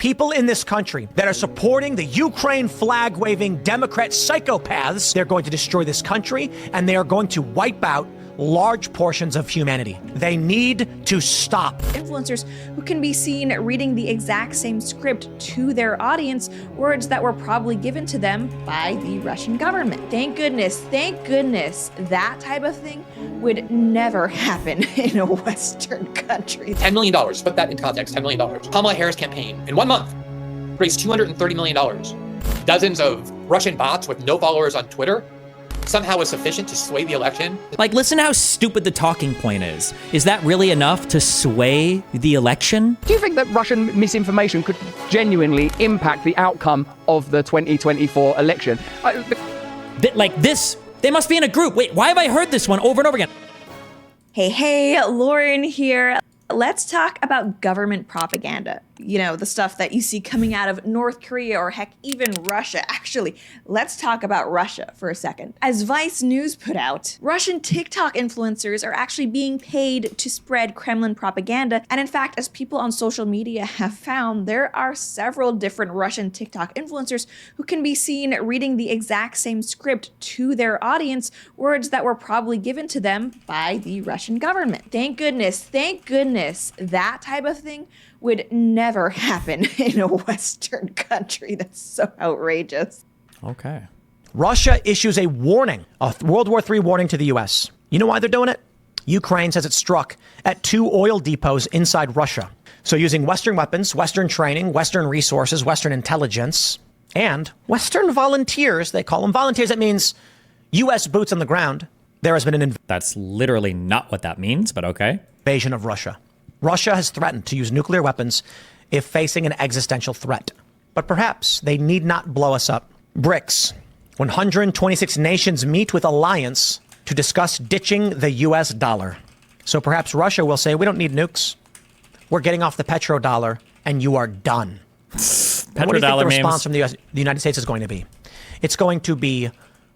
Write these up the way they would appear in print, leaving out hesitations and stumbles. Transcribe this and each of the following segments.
People in this country that are supporting the Ukraine flag-waving Democrat psychopaths, they're going to destroy this country, and they are going to wipe out large portions of humanity. They need to stop. Influencers who can be seen reading the exact same script to their audience, words that were probably given to them by the Russian government. Thank goodness that type of thing would never happen in a Western country. $10 million, put that in context, $10 million. Kamala Harris campaign in 1 month raised $230 million. Dozens of Russian bots with no followers on Twitter somehow was sufficient to sway the election. Like, listen how stupid the talking point is. Is that really enough to sway the election? Do you think that Russian misinformation could genuinely impact the outcome of the 2024 election? Like this, they must be in a group. Wait, why have I heard this one over and over again? Hey, Lauren here. Let's talk about government propaganda. You know, the stuff that you see coming out of North Korea or heck, even Russia. Actually, let's talk about Russia for a second. As Vice News put out, Russian TikTok influencers are actually being paid to spread Kremlin propaganda. And in fact, as people on social media have found, there are several different Russian TikTok influencers who can be seen reading the exact same script to their audience, words that were probably given to them by the Russian government. Thank goodness that type of thing would never happen in a Western country. That's so outrageous. Okay. Russia issues a warning, a World War III warning to the U.S. You know why they're doing it? Ukraine says it struck at 2 oil depots inside Russia. So using Western weapons, Western training, Western resources, Western intelligence, and Western volunteers, they call them volunteers. That means U.S. boots on the ground. There has been an That's literally not what that means, but okay. Invasion of Russia. Russia has threatened to use nuclear weapons if facing an existential threat. But perhaps they need not blow us up. BRICS. 126 nations meet with alliance to discuss ditching the U.S. dollar. So perhaps Russia will say, we don't need nukes. We're getting off the petrodollar, and you are done. What do you think the response from the United States is going to be? It's going to be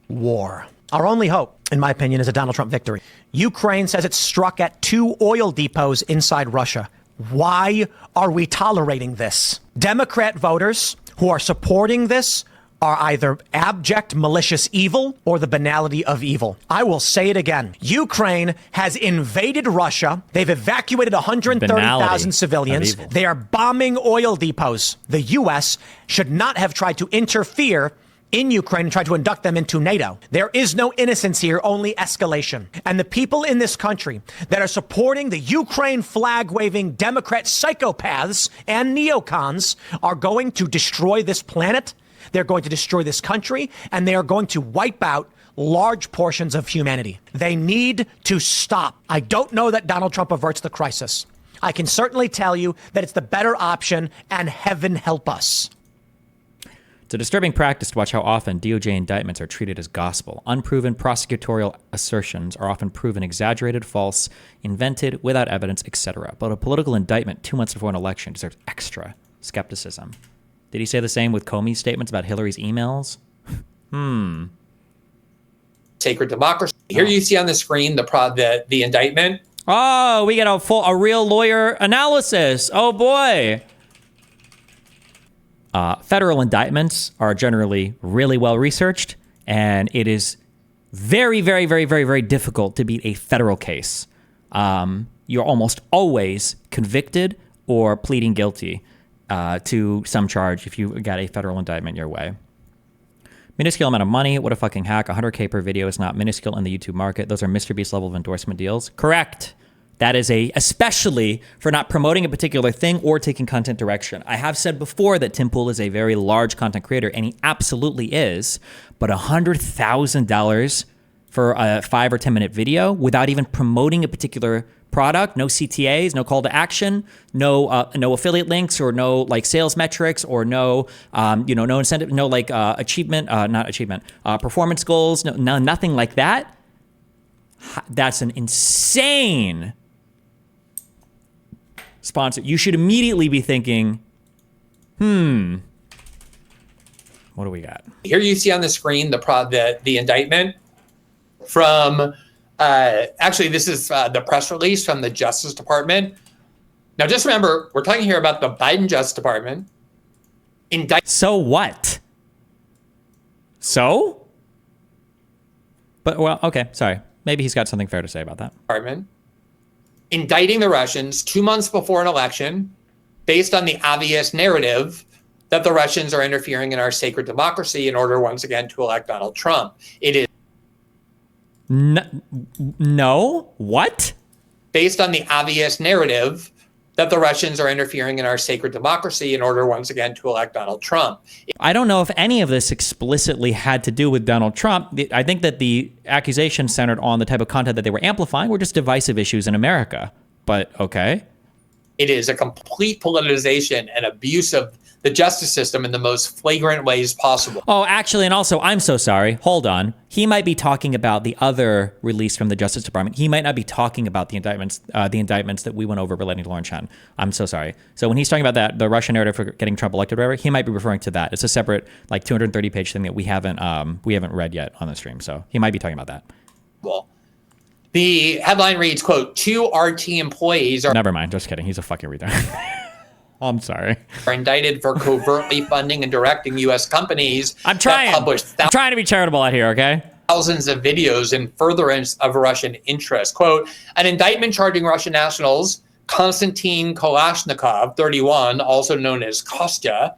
war. Our only hope, in my opinion, is a Donald Trump victory. Ukraine says it struck at 2 oil depots inside Russia. Why are we tolerating this? Democrat voters who are supporting this are either abject, malicious evil or the banality of evil. I will say it again. Ukraine has invaded Russia. They've evacuated 130,000 civilians. They are bombing oil depots. The U.S. should not have tried to interfere in Ukraine and try to induct them into NATO. There is no innocence here, only escalation. And the people in this country that are supporting the Ukraine flag-waving Democrat psychopaths and neocons are going to destroy this planet. They're going to destroy this country, and they are going to wipe out large portions of humanity. They need to stop. I don't know that Donald Trump averts the crisis. I can certainly tell you that it's the better option, and heaven help us. It's a disturbing practice to watch how often DOJ indictments are treated as gospel. Unproven prosecutorial assertions are often proven exaggerated, false, invented, without evidence, etc. But a political indictment 2 months before an election deserves extra skepticism. Did he say the same with Comey's statements about Hillary's emails? Sacred democracy. Here you see on the screen the indictment. Oh, we get a real lawyer analysis. Oh boy. Federal indictments are generally really well researched, and it is very, very, very, very, very difficult to beat a federal case. You're almost always convicted or pleading guilty to some charge if you got a federal indictment your way. Minuscule amount of money. What a fucking hack. 100K per video is not minuscule in the YouTube market. Those are Mr. Beast level of endorsement deals. Correct. That is especially for not promoting a particular thing or taking content direction. I have said before that Tim Pool is a very large content creator, and he absolutely is. But $100,000 for a 5 or 10 minute video without even promoting a particular product, no CTAs, no call to action, no affiliate links, or no like sales metrics, or no no incentive, no like performance goals, no nothing like that. That's an insane sponsor. You should immediately be thinking, what do we got? Here you see on the screen the indictment from, actually this is the press release from the Justice Department. Now just remember, we're talking here about the Biden Justice Department, So what? So? But, well, okay, sorry. Maybe he's got something fair to say about that. Indicting the Russians 2 months before an election based on the obvious narrative that the Russians are interfering in our sacred democracy in order once again to elect Donald Trump. It is no? What? Based on the obvious narrative that the Russians are interfering in our sacred democracy in order once again to elect Donald Trump. I don't know if any of this explicitly had to do with Donald Trump. I think that the accusation centered on the type of content that they were amplifying were just divisive issues in America. But okay. It is a complete politicization and abuse of the justice system in the most flagrant ways possible. Oh, actually, and also, I'm so sorry. Hold on. He might be talking about the other release from the Justice Department. He might not be talking about the indictments that we went over relating to Lauren Chen. I'm so sorry. So when he's talking about that, the Russian narrative for getting Trump elected, or whatever, he might be referring to that. It's a separate, like, 230-page thing that we haven't read yet on the stream. So he might be talking about that. Well, the headline reads, quote, 2 RT employees are... Never mind. Just kidding. He's a fucking retard. I'm sorry. ...are indicted for covertly funding and directing U.S. companies. I'm trying to be charitable out here, okay? Thousands of videos in furtherance of Russian interest. Quote, an indictment charging Russian nationals Konstantin Kalashnikov, 31, also known as Kostya,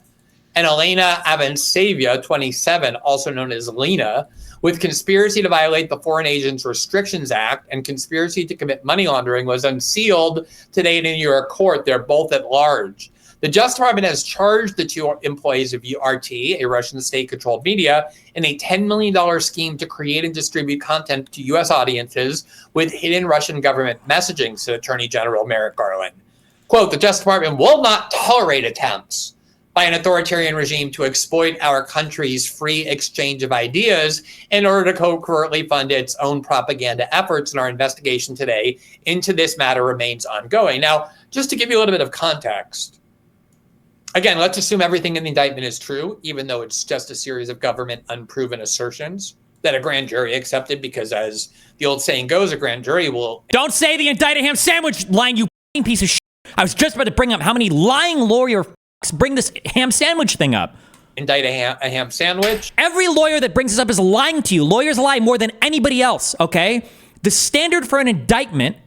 and Elena Avansevia, 27, also known as Lena, with conspiracy to violate the Foreign Agents Restrictions Act and conspiracy to commit money laundering was unsealed today in a New York court. They're both at large. The Justice Department has charged the 2 employees of RT, a Russian state-controlled media, in a $10 million scheme to create and distribute content to U.S. audiences with hidden Russian government messaging, said Attorney General Merrick Garland. Quote, the Justice Department will not tolerate attempts by an authoritarian regime to exploit our country's free exchange of ideas in order to covertly fund its own propaganda efforts, and our investigation today into this matter remains ongoing. Now, just to give you a little bit of context, again, let's assume everything in the indictment is true, even though it's just a series of government unproven assertions that a grand jury accepted, because as the old saying goes, a grand jury will... Don't say the indicted ham sandwich line, you piece of shit. I was just about to bring up how many lying lawyer bring this ham sandwich thing up. Indict a ham sandwich. Every lawyer that brings this up is lying to you. Lawyers lie more than anybody else, okay? The standard for an indictment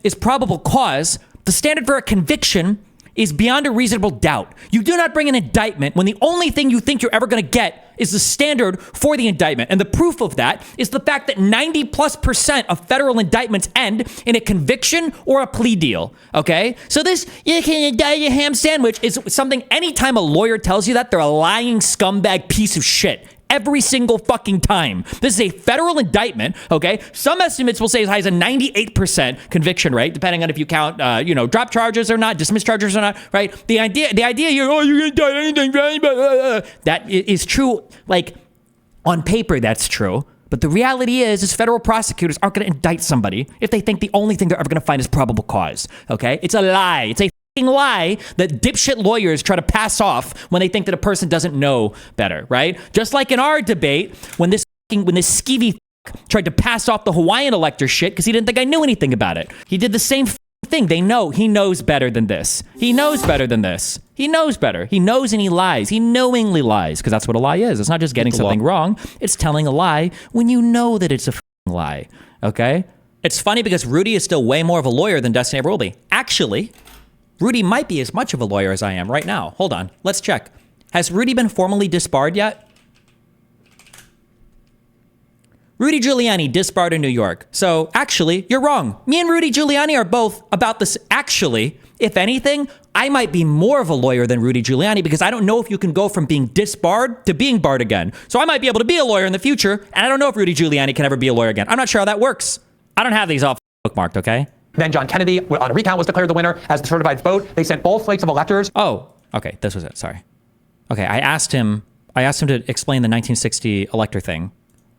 is probable cause. The standard for a conviction is beyond a reasonable doubt. You do not bring an indictment when the only thing you think you're ever going to get is the standard for the indictment. And the proof of that is the fact that 90+% of federal indictments end in a conviction or a plea deal, okay? So this, you can indict a ham sandwich, is something anytime a lawyer tells you that, they're a lying scumbag piece of shit. Every single fucking time. This is a federal indictment, okay? Some estimates will say as high as a 98% conviction rate, depending on if you count, drop charges or not, dismiss charges or not, right? The idea you're gonna indict anything, that is true, like, on paper that's true. But the reality is federal prosecutors aren't gonna indict somebody if they think the only thing they're ever gonna find is probable cause, okay? It's a lie. It's a lie that dipshit lawyers try to pass off when they think that a person doesn't know better, right? Just like in our debate, when this skeevy tried to pass off the Hawaiian elector shit because he didn't think I knew anything about it. He did the same thing. They know he knows better than this. He knows better than this. He knows better. He knows and he lies. He knowingly lies, because that's what a lie is. It's not just getting something wrong. It's telling a lie when you know that it's a lie, okay? It's funny because Rudy is still way more of a lawyer than Destiny Aberoldi. Actually, Rudy might be as much of a lawyer as I am right now. Hold on. Let's check. Has Rudy been formally disbarred yet? Rudy Giuliani disbarred in New York. So actually, you're wrong. Me and Rudy Giuliani are both about this. Actually, if anything, I might be more of a lawyer than Rudy Giuliani, because I don't know if you can go from being disbarred to being barred again. So I might be able to be a lawyer in the future, and I don't know if Rudy Giuliani can ever be a lawyer again. I'm not sure how that works. I don't have these all bookmarked, okay? Then John Kennedy, on a recount, was declared the winner as the certified vote. They sent both slates of electors. Oh, okay. This was it. Sorry. Okay, I asked him to explain the 1960 elector thing.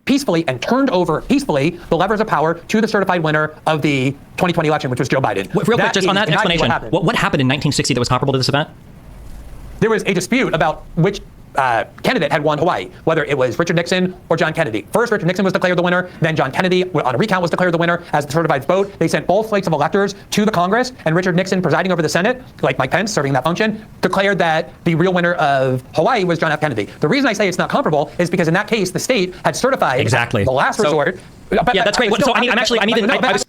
Peacefully, and turned over peacefully the levers of power to the certified winner of the 2020 election, which was Joe Biden. Real quick, just on that explanation, what happened in 1960 that was comparable to this event? There was a dispute about which candidate had won Hawaii, whether it was Richard Nixon or John Kennedy. First, Richard Nixon was declared the winner, then John Kennedy on a recount was declared the winner as the certified vote. They sent both slates of electors to the Congress, and Richard Nixon, presiding over the Senate, like Mike Pence serving that function, declared that the real winner of Hawaii was John F. Kennedy. The reason I say it's not comparable is because in that case, the state had certified Exactly. the last resort. Yeah, that's great.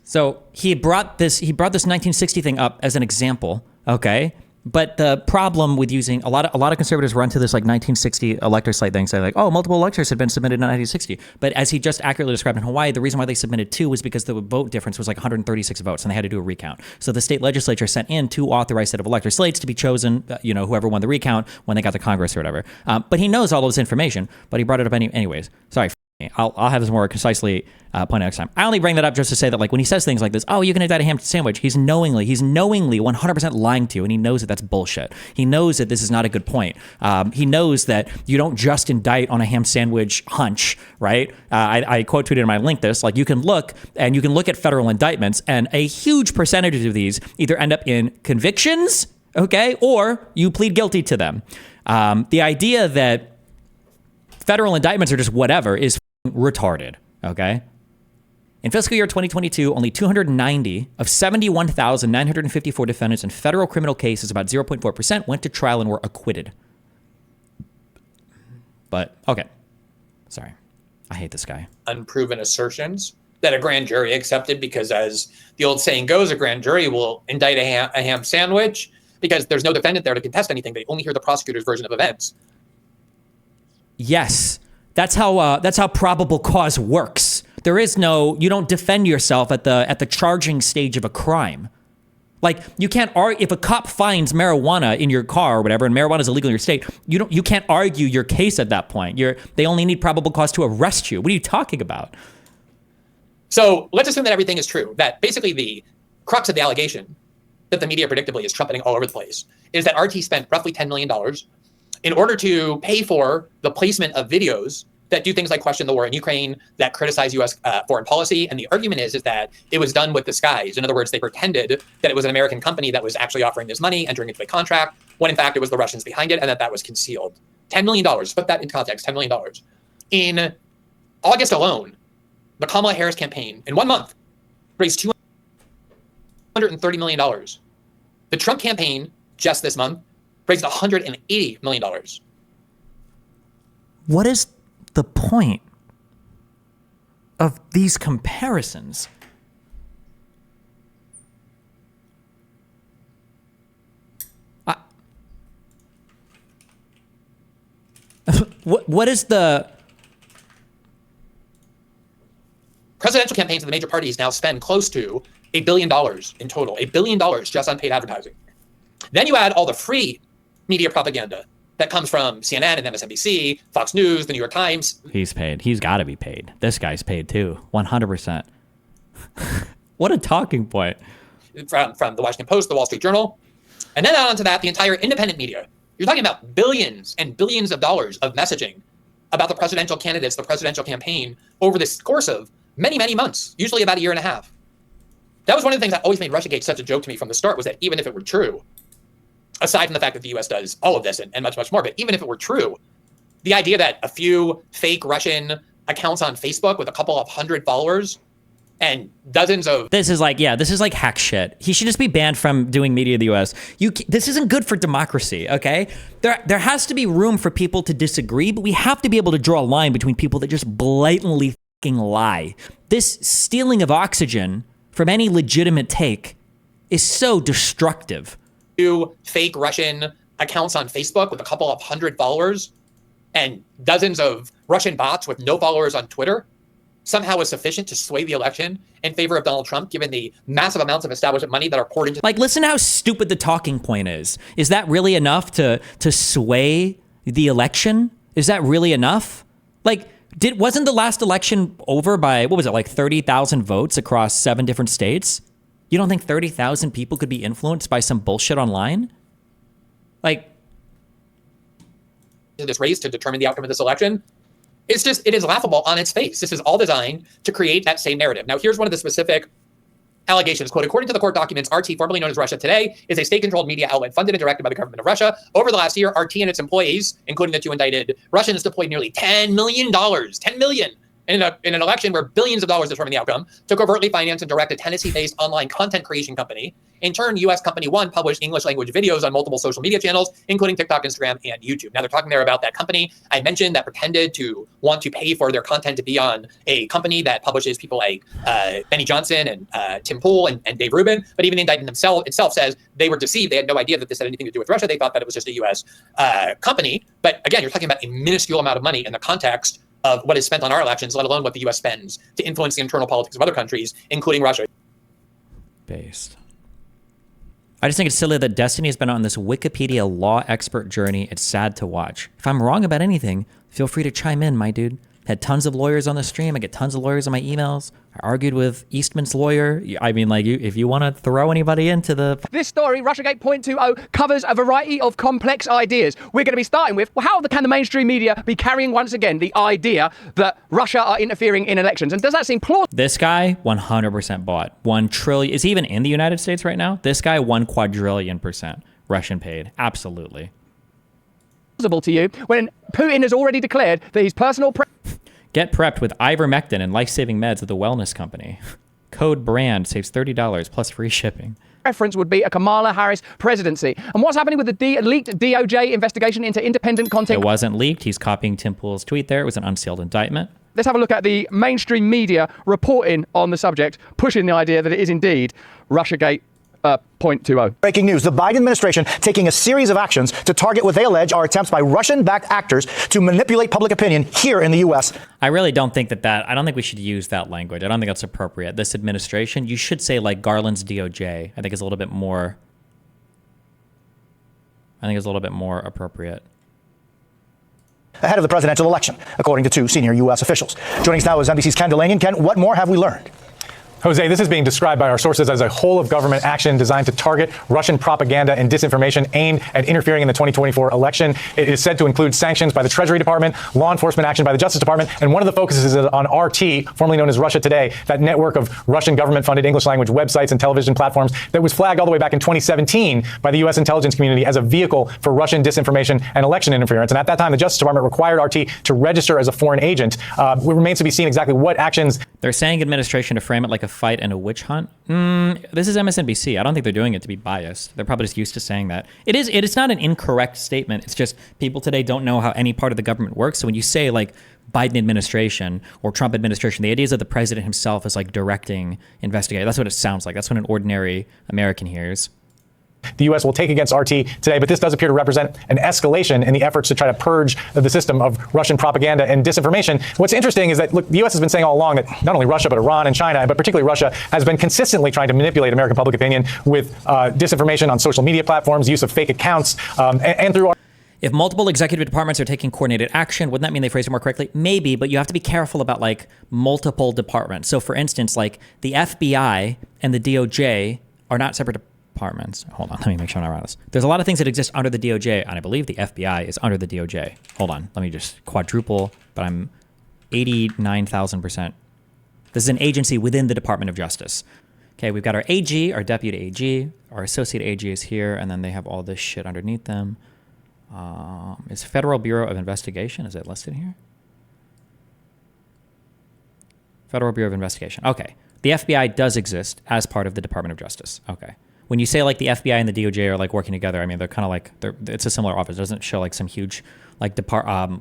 So he brought this 1960 thing up as an example, okay? But the problem with using a lot of conservatives run to this like 1960 elector slate thing, say like, oh, multiple electors had been submitted in 1960. But as he just accurately described in Hawaii, the reason why they submitted 2 was because the vote difference was like 136 votes, and they had to do a recount. So the state legislature sent in 2 authorized set of elector slates to be chosen, whoever won the recount when they got to Congress or whatever. But he knows all this information, but he brought it up anyways. Sorry. I'll have this more concisely pointed next time. I only bring that up just to say that, like, when he says things like this, oh, you can indict a ham sandwich, he's knowingly 100% lying to you, and he knows that that's bullshit. He knows that this is not a good point. He knows that you don't just indict on a ham sandwich hunch, right? I quote tweeted and I linked this. Like, you can look at federal indictments, and a huge percentage of these either end up in convictions, okay, or you plead guilty to them. The idea that federal indictments are just whatever is retarded, okay? In fiscal year 2022, only 290 of 71,954 defendants in federal criminal cases, about 0.4%, went to trial and were acquitted. But, okay. Sorry. I hate this guy. Unproven assertions that a grand jury accepted because, as the old saying goes, a grand jury will indict a ham sandwich because there's no defendant there to contest anything. They only hear the prosecutor's version of events. Yes. That's how probable cause works. You don't defend yourself at the charging stage of a crime. Like, you can't argue if a cop finds marijuana in your car or whatever, and marijuana is illegal in your state. You can't argue your case at that point. They only need probable cause to arrest you. What are you talking about? So let's assume that everything is true. That basically the crux of the allegation that the media predictably is trumpeting all over the place is that RT spent roughly $10 million in order to pay for the placement of videos that do things like question the war in Ukraine, that criticize U.S. Foreign policy. And the argument is that it was done with disguise. In other words, they pretended that it was an American company that was actually offering this money, entering into a contract, when in fact it was the Russians behind it, and that was concealed. $10 million, put that in context, $10 million. In August alone, the Kamala Harris campaign, in 1 month, raised $230 million. The Trump campaign, just this month, raised $180 million. What is the point of these comparisons? What is the... Presidential campaigns of the major parties now spend close to $1 billion in total, $1 billion just on paid advertising. Then you add all the free media propaganda that comes from CNN and MSNBC, Fox News, the New York Times. He's paid. He's got to be paid. This guy's paid too, 100%. What a talking point. From the Washington Post, the Wall Street Journal. And then add on to that, the entire independent media. You're talking about billions and billions of dollars of messaging about the presidential candidates, the presidential campaign, over this course of many, many months, usually about a year and a half. That was one of the things that always made Russiagate such a joke to me from the start, was that even if it were true, aside from the fact that the U.S. does all of this and much, much more, but even if it were true, the idea that a few fake Russian accounts on Facebook with a couple of hundred followers and dozens of... This is like hack shit. He should just be banned from doing media in the U.S. This isn't good for democracy, okay? There has to be room for people to disagree, but we have to be able to draw a line between people that just blatantly fucking lie. This stealing of oxygen from any legitimate take is so destructive. Fake Russian accounts on Facebook with a couple of hundred followers and dozens of Russian bots with no followers on Twitter somehow was sufficient to sway the election in favor of Donald Trump, given the massive amounts of establishment money that are poured into... Like, listen how stupid the talking point is. Is that really enough to sway the election? Is that really enough? Like, wasn't the last election over by, what was it, like 30,000 votes across 7 different states? You don't think 30,000 people could be influenced by some bullshit online? Like, this race to determine the outcome of this election, it is laughable on its face. This is all designed to create that same narrative. Now, here's one of the specific allegations. Quote, according to the court documents, RT, formerly known as Russia Today, is a state-controlled media outlet funded and directed by the government of Russia. Over the last year, RT and its employees, including the two indicted Russians, deployed nearly $10 million, $10 million, in an election where billions of dollars determined the outcome, to covertly finance and direct a Tennessee-based online content creation company. In turn, U.S. company One published English-language videos on multiple social media channels, including TikTok, Instagram, and YouTube. Now, they're talking there about that company I mentioned that pretended to want to pay for their content to be on a company that publishes people like Benny Johnson and Tim Pool and Dave Rubin. But even the indictment itself says they were deceived. They had no idea that this had anything to do with Russia. They thought that it was just a U.S. Company. But again, you're talking about a minuscule amount of money in the context of what is spent on our elections, let alone what the U.S. spends to influence the internal politics of other countries, including Russia. Based. I just think it's silly that Destiny has been on this Wikipedia law expert journey. It's sad to watch. If I'm wrong about anything, feel free to chime in, my dude. Had tons of lawyers on the stream. I get tons of lawyers on my emails. I argued with Eastman's lawyer. I mean, like, if you want to throw anybody into the... This story, Russiagate 0.20, covers a variety of complex ideas. We're going to be starting with, well, how can the mainstream media be carrying once again the idea that Russia are interfering in elections? And does that seem plausible? This guy, 100% bought. 1 trillion. Is he even in the United States right now? This guy, 1 quadrillion % Russian paid. Absolutely. To you when Putin has already declared that his personal... Get prepped with ivermectin and life-saving meds at the wellness company. Code BRAND saves $30 plus free shipping. Preference would be a Kamala Harris presidency. And what's happening with the leaked DOJ investigation into independent content? It wasn't leaked. He's copying Tim Pool's tweet there. It was an unsealed indictment. Let's have a look at the mainstream media reporting on the subject, pushing the idea that it is indeed Russiagate 0.20. Breaking news, the Biden administration taking a series of actions to target what they allege are attempts by Russian-backed actors to manipulate public opinion here in the U.S. I really don't think I don't think we should use that language. I don't think that's appropriate. This administration, you should say like Garland's DOJ. I think is a little bit more appropriate. Ahead of the presidential election, according to 2 senior U.S. officials. Joining us now is NBC's Ken Delanian. Ken, what more have we learned? Jose, this is being described by our sources as a whole-of-government action designed to target Russian propaganda and disinformation aimed at interfering in the 2024 election. It is said to include sanctions by the Treasury Department, law enforcement action by the Justice Department, and one of the focuses is on RT, formerly known as Russia Today, that network of Russian government-funded English-language websites and television platforms that was flagged all the way back in 2017 by the U.S. intelligence community as a vehicle for Russian disinformation and election interference. And at that time, the Justice Department required RT to register as a foreign agent. It remains to be seen exactly what actions... They're saying administration to frame it like a fight and a witch hunt. This is MSNBC. I don't think they're doing it to be biased. They're probably just used to saying that. It's not an incorrect statement. It's just people today don't know how any part of the government works. So when you say like Biden administration or Trump administration, the idea is that the president himself is like directing, investigating. That's what it sounds like. That's what an ordinary American hears. The U.S. will take against RT today, but this does appear to represent an escalation in the efforts to try to purge the system of Russian propaganda and disinformation. What's interesting is that, look, the U.S. has been saying all along that not only Russia, but Iran and China, but particularly Russia, has been consistently trying to manipulate American public opinion with disinformation on social media platforms, use of fake accounts, and through... If multiple executive departments are taking coordinated action, wouldn't that mean they phrase it more correctly? Maybe, but you have to be careful about like multiple departments. So for instance, like the FBI and the DOJ are not separate departments. Hold on, let me make sure I'm not wrong. There's a lot of things that exist under the DOJ, and I believe the FBI is under the DOJ. Hold on, let me just quadruple, but I'm 89,000%. This is an agency within the Department of Justice. Okay, we've got our AG, our deputy AG, our associate AG is here, and then they have all this shit underneath them. Is Federal Bureau of Investigation, is it listed here? Federal Bureau of Investigation, okay. The FBI does exist as part of the Department of Justice, okay. When you say like the FBI and the DOJ are like working together, I mean, they're kind of like, it's a similar office. It doesn't show like some huge like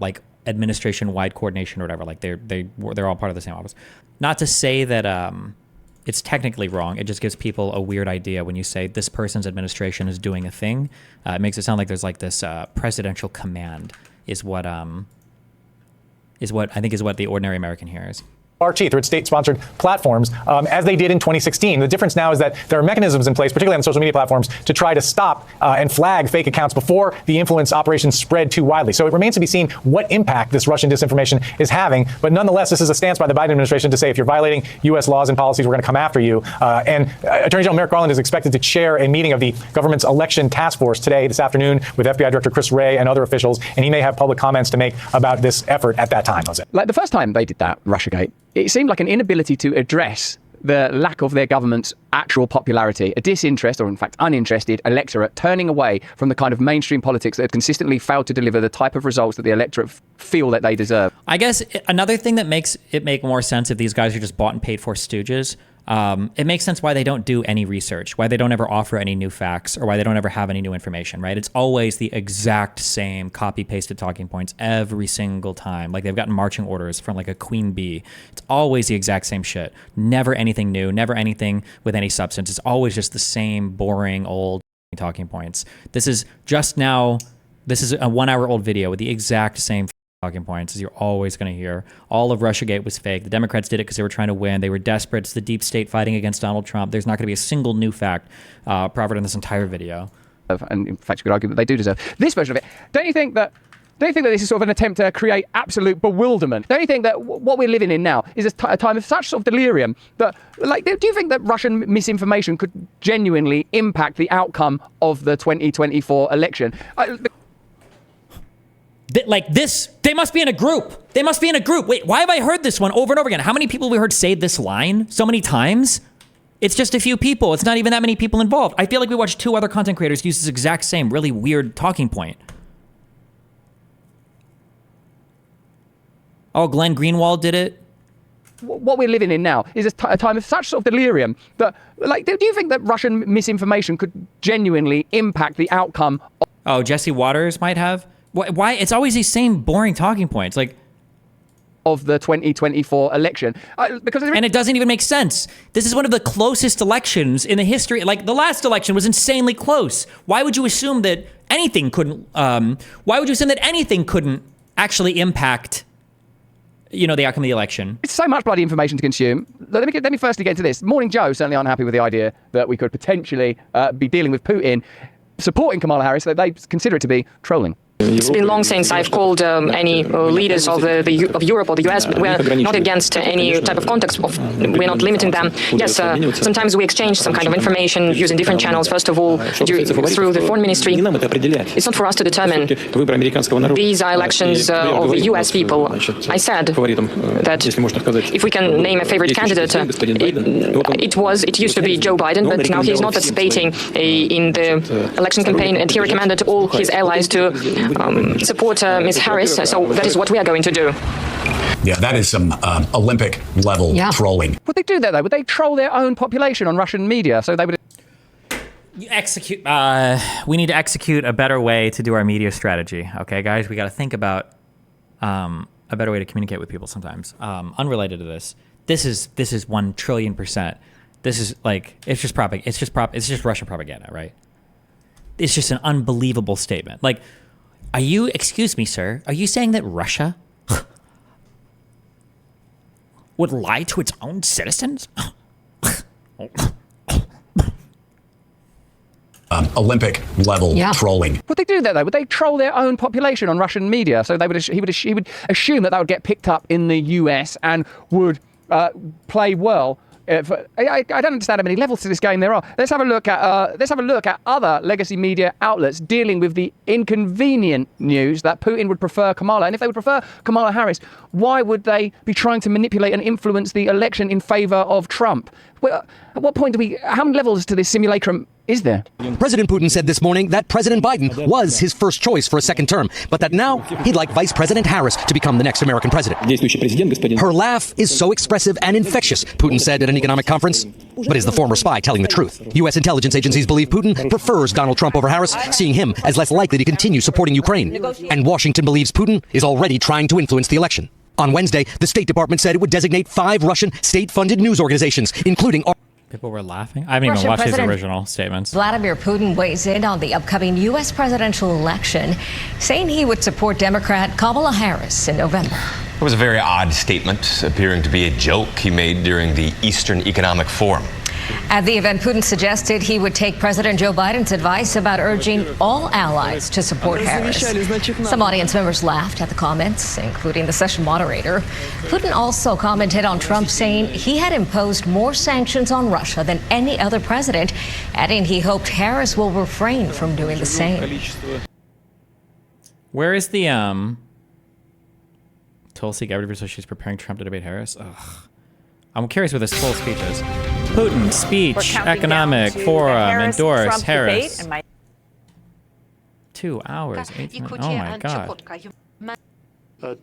like administration-wide coordination or whatever. Like they're all part of the same office. Not to say that it's technically wrong. It just gives people a weird idea when you say this person's administration is doing a thing. It makes it sound like there's like this presidential command is what I think is what the ordinary American hears. RT through its state-sponsored platforms, as they did in 2016. The difference now is that there are mechanisms in place, particularly on social media platforms, to try to stop and flag fake accounts before the influence operations spread too widely. So it remains to be seen what impact this Russian disinformation is having. But nonetheless, this is a stance by the Biden administration to say if you're violating U.S. laws and policies, we're going to come after you. And Attorney General Merrick Garland is expected to chair a meeting of the government's election task force this afternoon with FBI Director Chris Wray and other officials, and he may have public comments to make about this effort at that time. Like the first time they did that, Russiagate, it seemed like an inability to address the lack of their government's actual popularity, a disinterest, or in fact uninterested electorate turning away from the kind of mainstream politics that have consistently failed to deliver the type of results that the electorate feel that they deserve. I guess another thing that makes it make more sense if these guys are just bought and paid for stooges, it makes sense why they don't do any research, why they don't ever offer any new facts, or why they don't ever have any new information, right? It's always the exact same copy-pasted talking points every single time. Like they've gotten marching orders from like a queen bee. It's always the exact same shit. Never anything new, never anything with any substance. It's always just the same boring old talking points. This is a 1 hour old video with the exact same talking points as you're always going to hear. All of Russiagate was fake. The Democrats did it because they were trying to win. They were desperate. It's the deep state fighting against Donald Trump. There's not going to be a single new fact proffered in this entire video. And in fact, you could argue that they do deserve this version of it. Don't you think that this is sort of an attempt to create absolute bewilderment? Don't you think that what we're living in now is a time of such sort of delirium that, like, do you think that Russian misinformation could genuinely impact the outcome of the 2024 election? Like this, they must be in a group. They must be in a group. Wait, why have I heard this one over and over again? How many people have we heard say this line so many times? It's just a few people. It's not even that many people involved. I feel like we watched 2 other content creators use this exact same really weird talking point. Oh, Glenn Greenwald did it. What we're living in now is a time of such sort of delirium that, like, do you think that Russian misinformation could genuinely impact the outcome? Oh, Jesse Waters might have. Why? It's always these same boring talking points, like of the 2024 election, and it doesn't even make sense. This is one of the closest elections in the history. Like the last election was insanely close. Why would you assume that anything couldn't? Why would you assume that anything couldn't actually impact, the outcome of the election? It's so much bloody information to consume. Let me firstly get into this. Morning Joe certainly aren't happy with the idea that we could potentially be dealing with Putin supporting Kamala Harris, that they consider it to be trolling. It's been long since I've called any leaders of Europe or the US. We're not against any type of contacts. We're not limiting them. Yes, sometimes we exchange some kind of information using different channels. First of all, through the foreign ministry. It's not for us to determine. These are elections of the US people. I said that if we can name a favorite candidate, it used to be Joe Biden, but now he's not participating in the election campaign, and he recommended all his allies to support Ms. Harris, so that is what we are going to do. Yeah, that is some Olympic level trolling. Would they do that though? Would they troll their own population on Russian media? So they would execute. We need to execute a better way to do our media strategy. Okay, guys, we got to think about a better way to communicate with people. Sometimes, unrelated to this. This is 1 trillion%. This is like it's just Russian propaganda, right? It's just an unbelievable statement. Like. Excuse me, sir, are you saying that Russia would lie to its own citizens? Olympic level trolling. Would they do that though? Would they troll their own population on Russian media? So he would assume that would get picked up in the US and would play well. I don't understand how many levels to this game there are. Let's have a look at other legacy media outlets dealing with the inconvenient news that Putin would prefer Kamala. And if they would prefer Kamala Harris, why would they be trying to manipulate and influence the election in favor of Trump? Well, at what point how many levels to this simulacrum is there? President Putin said this morning that President Biden was his first choice for a second term, but that now he'd like Vice President Harris to become the next American president. Her laugh is so expressive and infectious, Putin said at an economic conference. But is the former spy telling the truth? U.S. intelligence agencies believe Putin prefers Donald Trump over Harris, seeing him as less likely to continue supporting Ukraine. And Washington believes Putin is already trying to influence the election. On Wednesday, the State Department said it would designate 5 Russian state-funded news organizations, including... People were laughing. I haven't even watched his original statements. Vladimir Putin weighs in on the upcoming U.S. presidential election, saying he would support Democrat Kamala Harris in November. It was a very odd statement, appearing to be a joke he made during the Eastern Economic Forum. At the event, Putin suggested he would take President Joe Biden's advice about urging all allies to support Harris. Some audience members laughed at the comments, including the session moderator. Putin also commented on Trump, saying he had imposed more sanctions on Russia than any other president, adding he hoped Harris will refrain from doing the same. Where is the Tulsi Gabbard, so she's preparing Trump to debate Harris? Ugh. I'm curious what this full speech is. Putin, speech, economic forum, endorse, Harris. 2 hours, 8 minutes. Oh my God.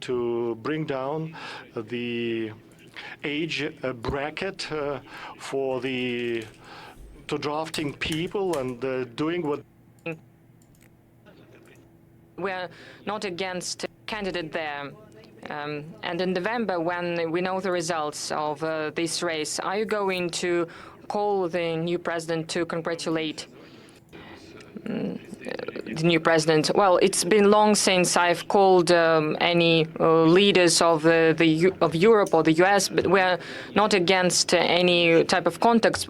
To bring down the age bracket for the drafting people and doing what. We're not against a candidate there. And in November, when we know the results of this race, are you going to call the new president to congratulate the new president? Well, it's been long since I've called any leaders of Europe or the US, but we're not against any type of contacts.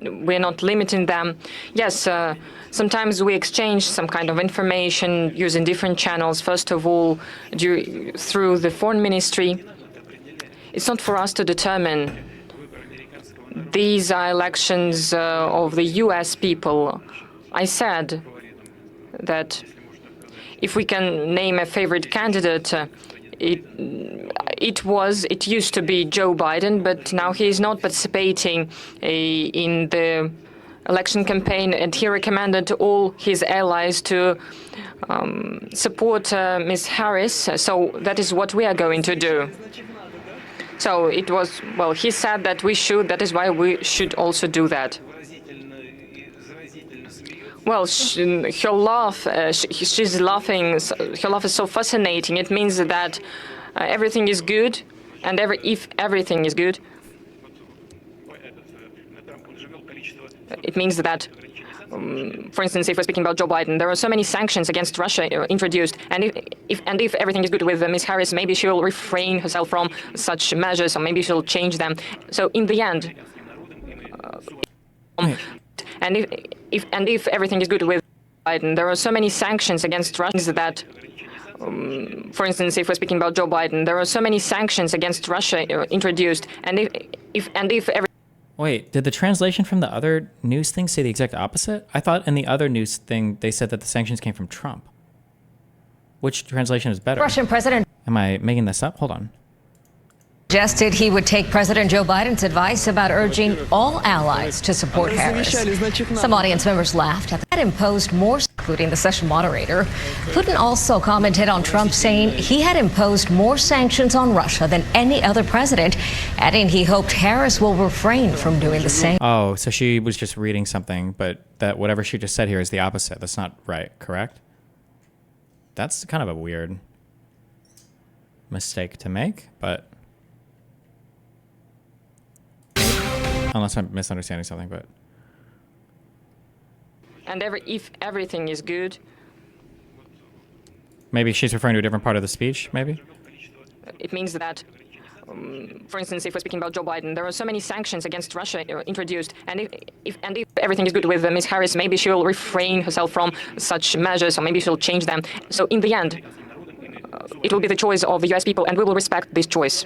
We're not limiting them. Yes, sometimes we exchange some kind of information using different channels. First of all, through the foreign ministry. It's not for us to determine. These are elections of the US people. I said that if we can name a favorite candidate, it used to be Joe Biden, but now he is not participating in the election campaign, and he recommended all his allies to support Ms. Harris. So that is what we are going to do. So it was, well, he said that we should, that is why we should also do that. Well, her laugh, she's laughing, her laugh is so fascinating. It means that everything is good, and if everything is good, it means that, for instance, if we're speaking about Joe Biden, there are so many sanctions against Russia introduced, and if everything is good with Ms. Harris, maybe she will refrain herself from such measures, or maybe she'll change them. So in the end, and if everything is good with Biden, there are so many sanctions against Russia that, for instance, if we're speaking about Joe Biden, there are so many sanctions against Russia introduced, and if every. Wait, did the translation from the other news thing say the exact opposite? I thought in the other news thing they said that the sanctions came from Trump. Which translation is better? Russian president. Am I making this up? Hold on. Suggested he would take President Joe Biden's advice about urging all allies to support Harris. Some audience members laughed at that. Imposed more, including the session moderator. Putin also commented on Trump, saying he had imposed more sanctions on Russia than any other president, adding he hoped Harris will refrain from doing the same. Oh, so she was just reading something, but that whatever she just said here is the opposite. That's not right, correct? That's kind of a weird mistake to make, but unless I'm misunderstanding something, but. And if everything is good. Maybe she's referring to a different part of the speech, maybe? It means that, for instance, if we're speaking about Joe Biden, there are so many sanctions against Russia introduced, and if everything is good with Ms. Harris, maybe she will refrain herself from such measures, or maybe she'll change them. So in the end, it will be the choice of the US people, and we will respect this choice.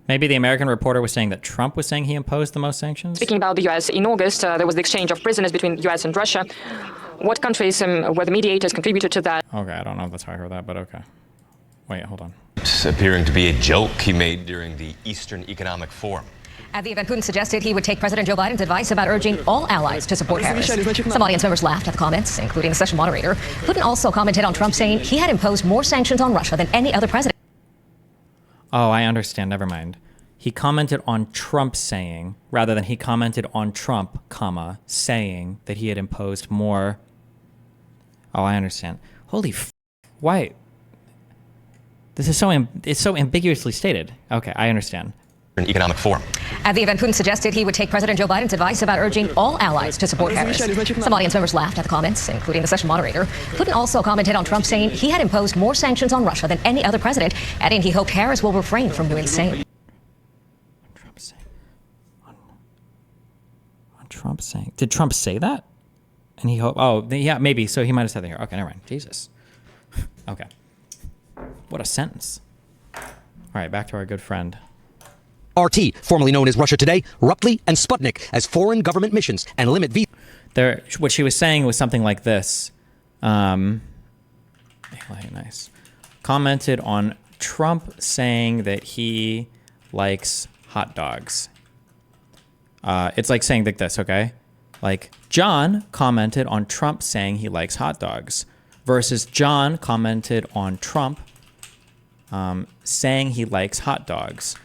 Maybe the American reporter was saying that Trump was saying he imposed the most sanctions? Speaking about the US, in August, there was the exchange of prisoners between the US and Russia. What countries were the mediators contributed to that? Okay, I don't know if that's how I heard that, but okay. Wait, hold on. It's appearing to be a joke he made during the Eastern Economic Forum. At the event, Putin suggested he would take President Joe Biden's advice about urging all allies to support Harris. Some audience members laughed at the comments, including the session moderator. Putin also commented on Trump, saying he had imposed more sanctions on Russia than any other president. Oh, I understand. Never mind. He commented on Trump saying, rather than he commented on Trump, comma, saying that he had imposed more. Oh, I understand. Holy f***. Why? This is it's so ambiguously stated. Okay, I understand. Economic forum. At the event, Putin suggested he would take President Joe Biden's advice about urging all allies to support Harris. Some audience members laughed at the comments, including the session moderator. Putin also commented on Trump, saying he had imposed more sanctions on Russia than any other president, adding he hoped Harris will refrain from doing the same. Trump saying, did Trump say that? And he yeah, maybe. So he might have said that here. Okay, never mind. Jesus. Okay. What a sentence. All right, back to our good friend. RT, formerly known as Russia Today, Ruptly, and Sputnik as foreign government missions and limit visa. What she was saying was something like this. Nice. Commented on Trump saying that he likes hot dogs. It's like saying like this, okay? Like, John commented on Trump saying he likes hot dogs versus John commented on Trump saying he likes hot dogs.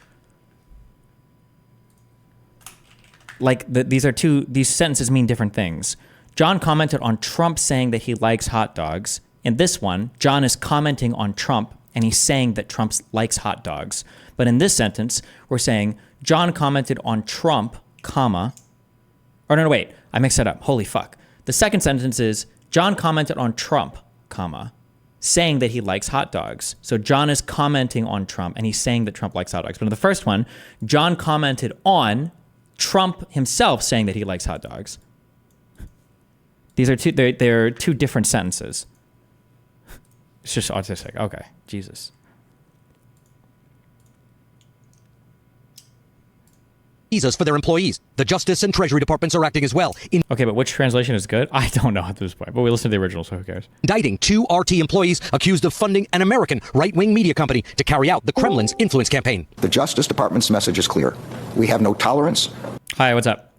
Like, these sentences mean different things. John commented on Trump saying that he likes hot dogs. In this one, John is commenting on Trump and he's saying that Trump likes hot dogs. But in this sentence, we're saying John commented on Trump, comma, or no, wait, I mixed it up. Holy fuck. The second sentence is John commented on Trump, comma, saying that he likes hot dogs. So John is commenting on Trump and he's saying that Trump likes hot dogs. But in the first one, John commented on Trump himself saying that he likes hot dogs. These are they're two different sentences. It's just autistic. Okay, Jesus. Visas for their employees. The Justice and Treasury Departments are acting as well. Okay, but which translation is good? I don't know at this point, but we listen to the original, so who cares? Indicting 2 RT employees accused of funding an American right-wing media company to carry out the Kremlin's influence campaign. The Justice Department's message is clear. We have no tolerance. Hi, what's up?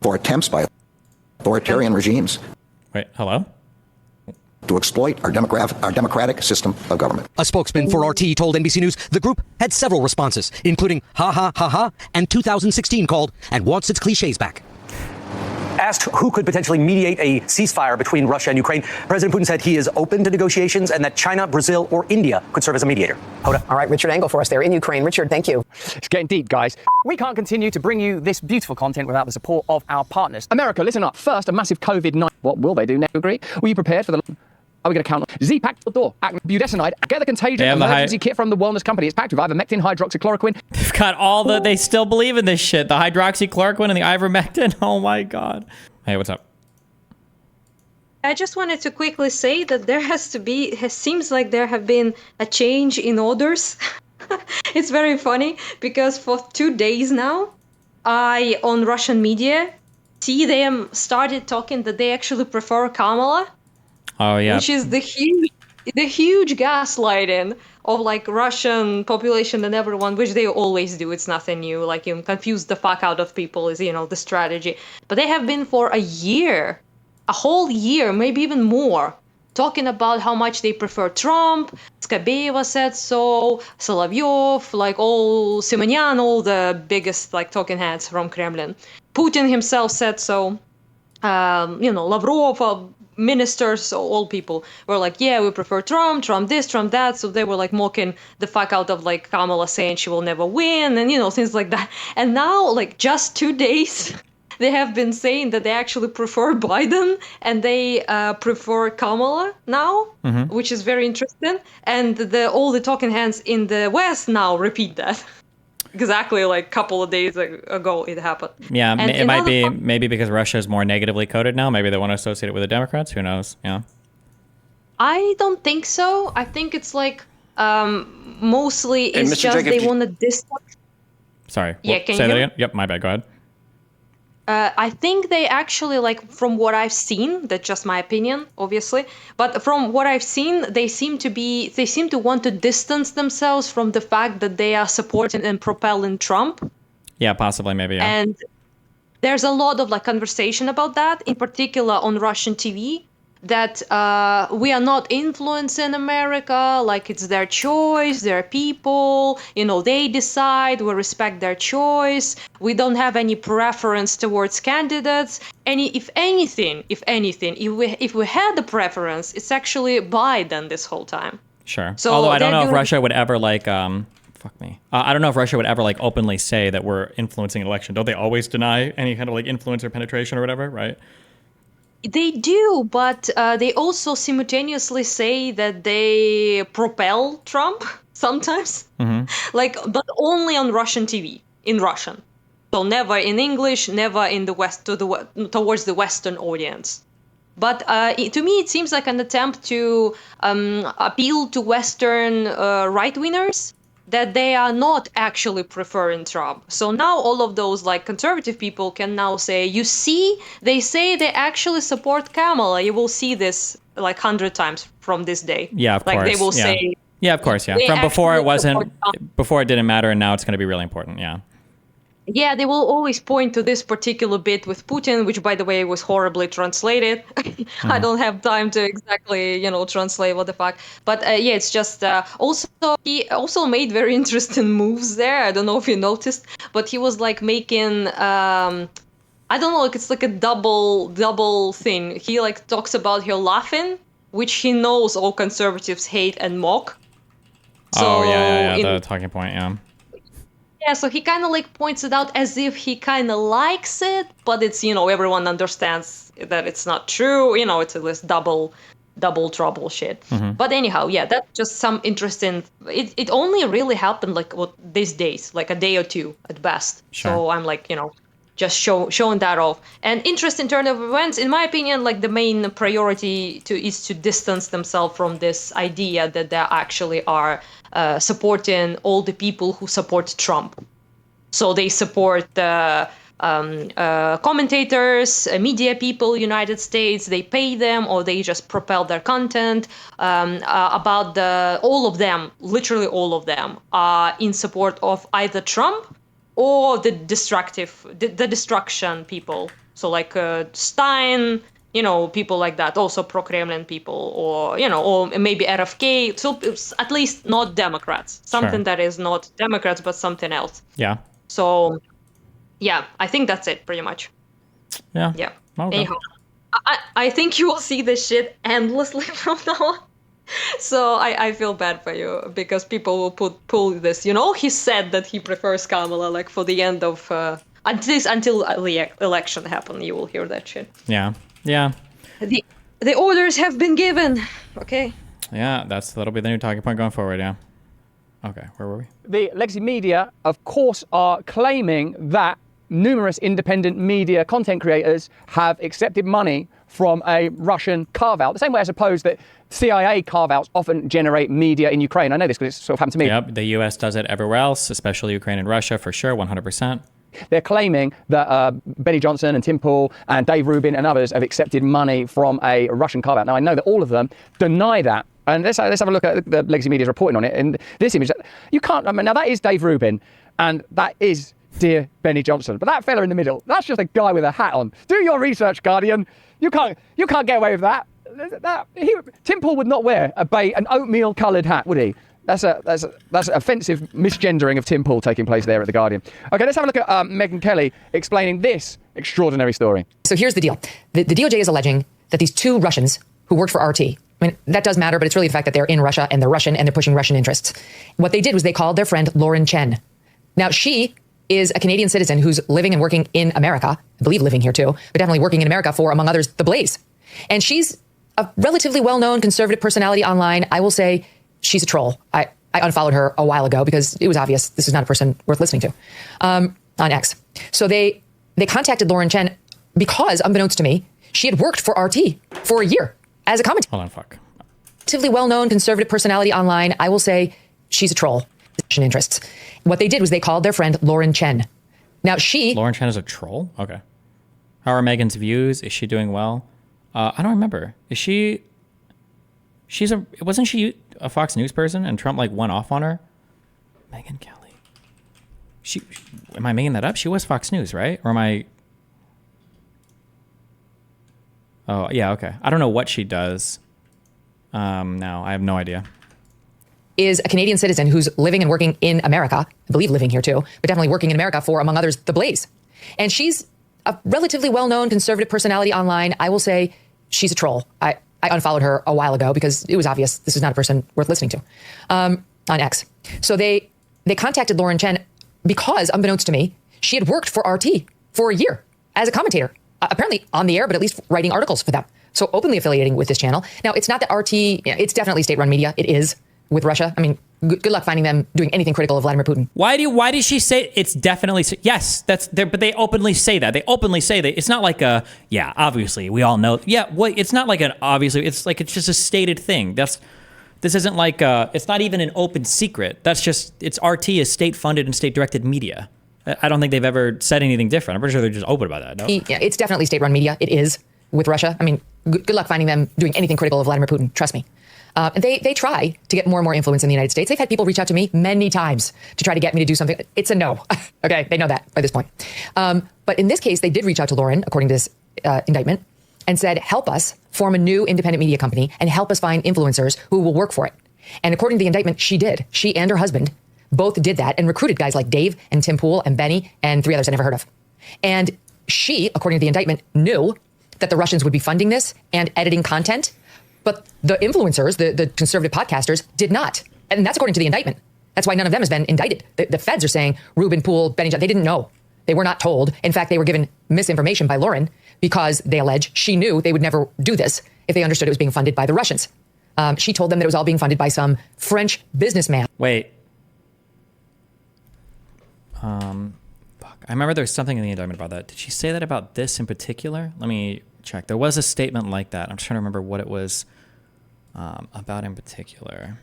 For attempts by authoritarian regimes. Wait, hello? To exploit our democratic system of government. A spokesman for RT told NBC News the group had several responses, including ha ha ha ha and 2016 called and wants its cliches back. Asked who could potentially mediate a ceasefire between Russia and Ukraine, President Putin said he is open to negotiations and that China, Brazil, or India could serve as a mediator. Hoda. All right, Richard Engel for us there in Ukraine. Richard, thank you. It's getting deep, guys. We can't continue to bring you this beautiful content without the support of our partners. America, listen up. First, a massive COVID-19. What will they do next? Agree? Were you prepared for the... Are we going to count on Z-Pack to the door? Budesonide. Get the contagion emergency kit from the wellness company. It's packed with ivermectin, hydroxychloroquine. They've got all they still believe in this shit. The hydroxychloroquine and the ivermectin. Oh my God. Hey, what's up? I just wanted to quickly say that seems like there have been a change in orders. It's very funny because for 2 days now, on Russian media, see them started talking that they actually prefer Kamala. Oh yeah, which is the huge gaslighting of like Russian population and everyone, which they always do. It's nothing new. Like, you confuse the fuck out of people is, the strategy. But they have been for a whole year, maybe even more, talking about how much they prefer Trump. Skabeva said so, Solovyov, like all Simonyan, all the biggest like talking heads from Kremlin. Putin himself said so. Lavrov, ministers, all people were like, yeah, we prefer Trump this, Trump that. So they were like mocking the fuck out of like Kamala, saying she will never win and, things like that. And now, like, just 2 days, they have been saying that they actually prefer Biden and they prefer Kamala now, which is very interesting. And all the talking heads in the West now repeat that. Exactly, like a couple of days ago it happened. Yeah, and it might be maybe because Russia is more negatively coded now. Maybe they want to associate it with the Democrats. Who knows? Yeah. I don't think so. I think it's like mostly it's just Jacob, they want to distance. Sorry. Yeah, can you say that again? Yep, my bad. Go ahead. I think they actually, like, from what I've seen, that's just my opinion, obviously, but from what I've seen, they seem to want to distance themselves from the fact that they are supporting and propelling Trump. Yeah, possibly, maybe, yeah. And there's a lot of, like, conversation about that, in particular on Russian TV, that we are not influencing America, like it's their choice, their people, they decide, we respect their choice, we don't have any preference towards candidates. If we had the preference, it's actually Biden this whole time. Sure. So although I don't know if Russia would ever like, fuck me. I don't know if Russia would ever like openly say that we're influencing an election. Don't they always deny any kind of like influence or penetration or whatever, right? They do, but they also simultaneously say that they propel Trump sometimes, but only on Russian TV, in Russian. So never in English, never in the West, towards the Western audience. But to me, it seems like an attempt to appeal to Western right-wingers that they are not actually preferring Trump. So now all of those like conservative people can now say, you see, they say they actually support Kamala. You will see this like 100 times from this day. Yeah, of course. Like they will say. Yeah, of course. Yeah. From before it wasn't, before it didn't matter, and now it's going to be really important. Yeah. Yeah, they will always point to this particular bit with Putin, which, by the way, was horribly translated. I don't have time to exactly, translate what the fuck. But yeah, it's just also he also made very interesting moves there. I don't know if you noticed, but he was like making I don't know, like it's like a double thing. He like talks about her laughing, which he knows all conservatives hate and mock. So yeah, the talking point, yeah. Yeah, so he kind of like points it out as if he kind of likes it, but it's, everyone understands that it's not true. It's this double trouble shit. Mm-hmm. But anyhow, yeah, that's just some interesting. It only really happened like these days, like a day or two at best. Sure. So I'm like, just showing that off. And interesting turn of events, in my opinion, like the main priority is to distance themselves from this idea that they actually are supporting all the people who support Trump. So they support the commentators, media people, United States. They pay them, or they just propel their content about all of them, literally all of them, are in support of either Trump or the destruction people. So like Stein, people like that, also pro-Kremlin people, or, or maybe RFK. So it's at least not Democrats, something that is not Democrats, but something else. Yeah. So, yeah, I think that's it pretty much. Yeah. Yeah. Okay. Anyhow, I think you will see this shit endlessly from now on. So I feel bad for you because people will pull this. He said that he prefers Kamala like for the end of until the election happen. You will hear that shit. Yeah. Yeah. The orders have been given. Okay. Yeah, that'll be the new talking point going forward. Yeah. Okay, where were we? The legacy media, of course, are claiming that numerous independent media content creators have accepted money from a Russian carve-out. The same way I suppose that CIA carve-outs often generate media in Ukraine. I know this because it's sort of happened to me. Yep, the US does it everywhere else, especially Ukraine and Russia, for sure, 100%. They're claiming that Benny Johnson and Tim Pool and Dave Rubin and others have accepted money from a Russian carve-out. Now, I know that all of them deny that. And let's have a look at the legacy media's reporting on it. And this image, you can't, now that is Dave Rubin and that is dear Benny Johnson. But that fella in the middle, that's just a guy with a hat on. Do your research, Guardian. You can't get away with that. Tim Pool would not wear an oatmeal-coloured hat, would he? That's offensive misgendering of Tim Pool taking place there at The Guardian. Okay, let's have a look at Megyn Kelly explaining this extraordinary story. So here's the deal. The DOJ is alleging that these two Russians who worked for RT, I mean, that does matter, but it's really the fact that they're in Russia and they're Russian and they're pushing Russian interests. What they did was they called their friend Lauren Chen. Now, she is a Canadian citizen who's living and working in America, I believe living here too, but definitely working in America for, among others, The Blaze. And she's a relatively well-known conservative personality online. I will say she's a troll. I unfollowed her a while ago because it was obvious this is not a person worth listening to on X. So they contacted Lauren Chen because, unbeknownst to me, she had worked for RT for a year as a commentator. Hold on, fuck. Relatively well-known conservative personality online. I will say she's a troll. Interests. What they did was they called their friend Lauren Chen. Now Lauren Chen is a troll? Okay. How are Megan's views? Is she doing well? I don't remember. Wasn't she a Fox News person and Trump went off on her? Megyn Kelly. Am I making that up? She was Fox News, right? Or am I? Oh, yeah, okay. I don't know what she does. Now I have no idea. Is a Canadian citizen who's living and working in America, I believe living here too, but definitely working in America for, among others, The Blaze. And she's a relatively well-known conservative personality online. I will say she's a troll. I unfollowed her a while ago because it was obvious this is not a person worth listening to on X. So they contacted Lauren Chen because, unbeknownst to me, she had worked for RT for a year as a commentator, apparently on the air, but at least writing articles for them. So openly affiliating with this channel. Now, it's not that RT, it's definitely state-run media. It is with Russia. I mean, good luck finding them doing anything critical of Vladimir Putin. Why did she say it's definitely, yes, that's there, but they openly say that. They openly say that. It's not like obviously we all know. Yeah, well, it's not like it's just a stated thing. This isn't it's not even an open secret. It's RT is state funded and state directed media. I don't think they've ever said anything different. I'm pretty sure they're just open about that. No? Yeah, it's definitely state-run media. It is with Russia. I mean, good luck finding them doing anything critical of Vladimir Putin. Trust me. And they try to get more and more influence in the United States. They've had people reach out to me many times to try to get me to do something. It's a no. Okay, they know that by this point. But in this case, they did reach out to Lauren, according to this indictment, and said, help us form a new independent media company and help us find influencers who will work for it. And according to the indictment, she did. She and her husband both did that and recruited guys like Dave and Tim Pool and Benny and 3 others I never heard of. And she, according to the indictment, knew that the Russians would be funding this and editing content. But the influencers, the conservative podcasters, did not. And that's according to the indictment. That's why none of them has been indicted. The feds are saying Rubin, Poole, Benny, they didn't know. They were not told. In fact, they were given misinformation by Lauren because they allege she knew they would never do this if they understood it was being funded by the Russians. She told them that it was all being funded by some French businessman. Wait. Fuck. I remember there was something in the indictment about that. Did she say that about this in particular? Let me check. There was a statement like that. I'm trying to remember what it was about in particular.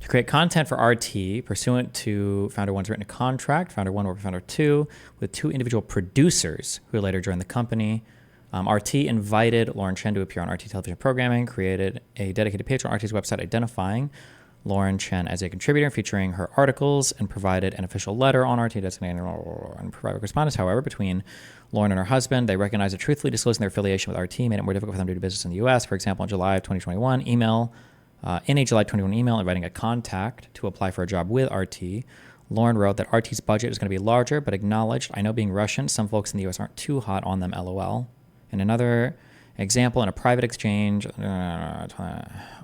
To create content for RT pursuant to Founder 1's written contract, Founder 1 over Founder 2, with 2 individual producers who later joined the company. RT invited Lauren Chen to appear on RT television programming, created a dedicated page on RT's website identifying Lauren Chen as a contributor, featuring her articles, and provided an official letter on RT designating and private correspondence. However, between Lauren and her husband, they recognized that truthfully disclosing their affiliation with RT made it more difficult for them to do business in the U.S. For example, in July of 2021, in a July 21 email inviting a contact to apply for a job with RT, Lauren wrote that RT's budget is going to be larger, but acknowledged, I know being Russian, some folks in the U.S. aren't too hot on them, LOL. In another example, in a private exchange,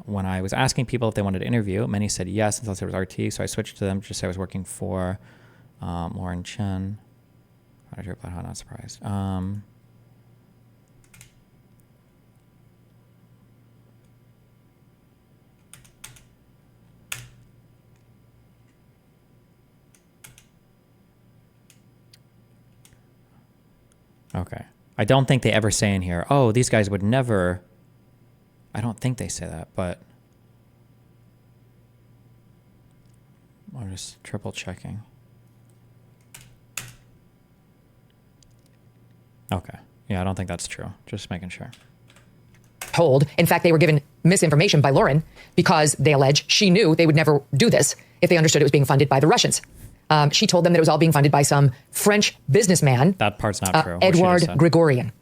when I was asking people if they wanted to interview, many said yes until I said it was RT, so I switched to them to just say I was working for Lauren Chen. I replied, how not surprised. Okay. I don't think they ever say in here, oh, these guys would never. I don't think they say that, but I'm just triple checking. Okay. Yeah, I don't think that's true. Just making sure. Told. In fact, they were given misinformation by Lauren because they allege she knew they would never do this if they understood it was being funded by the Russians. She told them that it was all being funded by some French businessman. That part's not true. Edward Grigorian.